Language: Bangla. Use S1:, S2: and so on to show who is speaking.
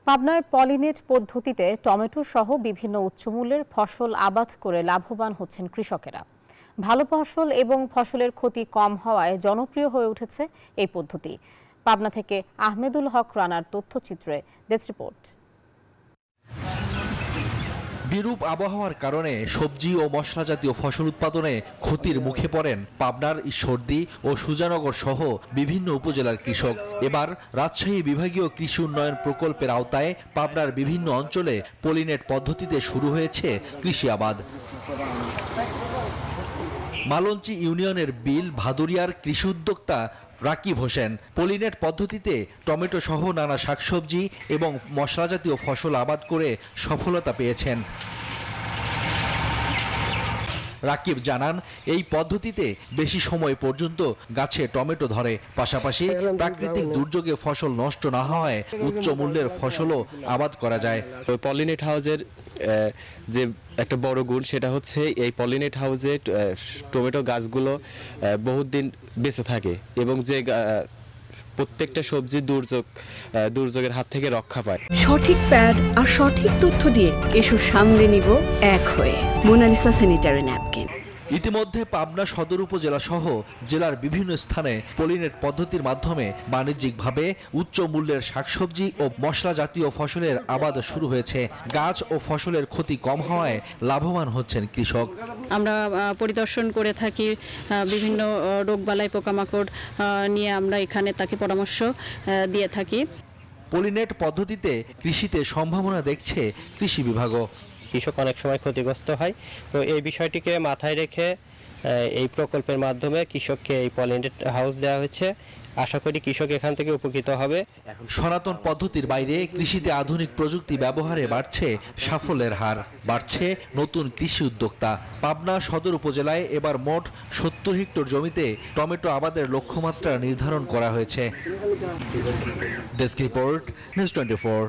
S1: পাবনায় পলিনেট পদ্ধতিতে টমেটো সহ বিভিন্ন উচ্চমূল্যের ফসল আবাদ করে লাভবান হচ্ছেন কৃষকেরা। ভালো ফসল এবং ফসলের ক্ষতি কম হওয়ায় জনপ্রিয় হয়ে উঠেছে এই পদ্ধতি। পাবনা থেকে আহমেদুল হক রানার তথ্যচিত্রে ডেস্ক রিপোর্ট।
S2: বিরূপ আবহাওয়ার কারণে সবজি ও মশলা জাতীয় ফসল উৎপাদনে ক্ষতির মুখে পড়েন পাবনার ঈশ্বরদী ও সুজানগর সহ বিভিন্ন উপজেলার কৃষক। এবার রাজশাহী বিভাগীয় কৃষি উন্নয়ন প্রকল্পের আওতায় পাবনার বিভিন্ন অঞ্চলে পলিনেট পদ্ধতিতে শুরু হয়েছে কৃষি আবাদ। মালঞ্চি ইউনিয়নের বিল ভাদুরিয়ার কৃষি উদ্যোক্তা রাকিব হোসেন পলিনেট পদ্ধতিতে টমেটো সহ নানা শাকসবজি এবং মশলা জাতীয় ফসল আবাদ করে সফলতা পেয়েছেন। রাকিব জানান, এই পদ্ধতিতে বেশি সময় পর্যন্ত গাছে টমেটো ধরে, পাশাপাশি প্রাকৃতিক দুর্যোগে ফসল নষ্ট না হওয়ায় উচ্চ মূল্যের ফসলও আবাদ করা যায়।
S3: পলিনেট হাউসের যে একটা বড় গুণ সেটা হচ্ছে এই পলিনেট হাউসে টমেটো গাছগুলো বহুত দিন বেঁচে থাকে এবং যে প্রত্যেকটা সবজি দুর্যোগের হাত থেকে রক্ষা পায়।
S4: সঠিক প্যাড আর সঠিক তথ্য দিয়ে কেশু সামলে নিব এক হয়ে। Monalisa sanitary napkin.
S2: ইতিমধ্যে পাবনা সদর উপজেলা সহ জেলার বিভিন্ন স্থানে পলিনেট পদ্ধতির মাধ্যমে বাণিজ্যিকভাবে উচ্চ মূল্যের শাকসবজি ও মশলা জাতীয় ফসলের আবাদ শুরু হয়েছে। গাছ ও ফসলের ক্ষতি কম হওয়ায় লাভবান হচ্ছেন কৃষক।
S5: আমরা পরিদর্শন করে থাকি, বিভিন্ন রোগবালাই পোকামাকড় নিয়ে আমরা এখানে তাকে পরামর্শ দিয়ে থাকি।
S2: পলিনেট পদ্ধতিতে কৃষিতে সম্ভাবনা দেখছে কৃষি বিভাগও।
S6: কৃষক অনেক সময় ক্ষতিগ্রস্ত হয়, তো এই বিষয়টিকে মাথায় রেখে এই প্রকল্পের মাধ্যমে কৃষককে এই পলিনেট হাউস দেওয়া হয়েছে। আশা করি কৃষক এখান থেকে উপকৃত হবে।
S2: সনাতন পদ্ধতির বাইরে কৃষিতে আধুনিক প্রযুক্তি ব্যবহারে বাড়ছে সাফল্যের হার, বাড়ছে নতুন কৃষি উদ্যোক্তা। পাবনা সদর উপজেলায় এবার মোট 70 হেক্টর জমিতে টমেটো আবাদের লক্ষ্যমাত্রা নির্ধারণ করা হয়েছে। Desk report, news 24।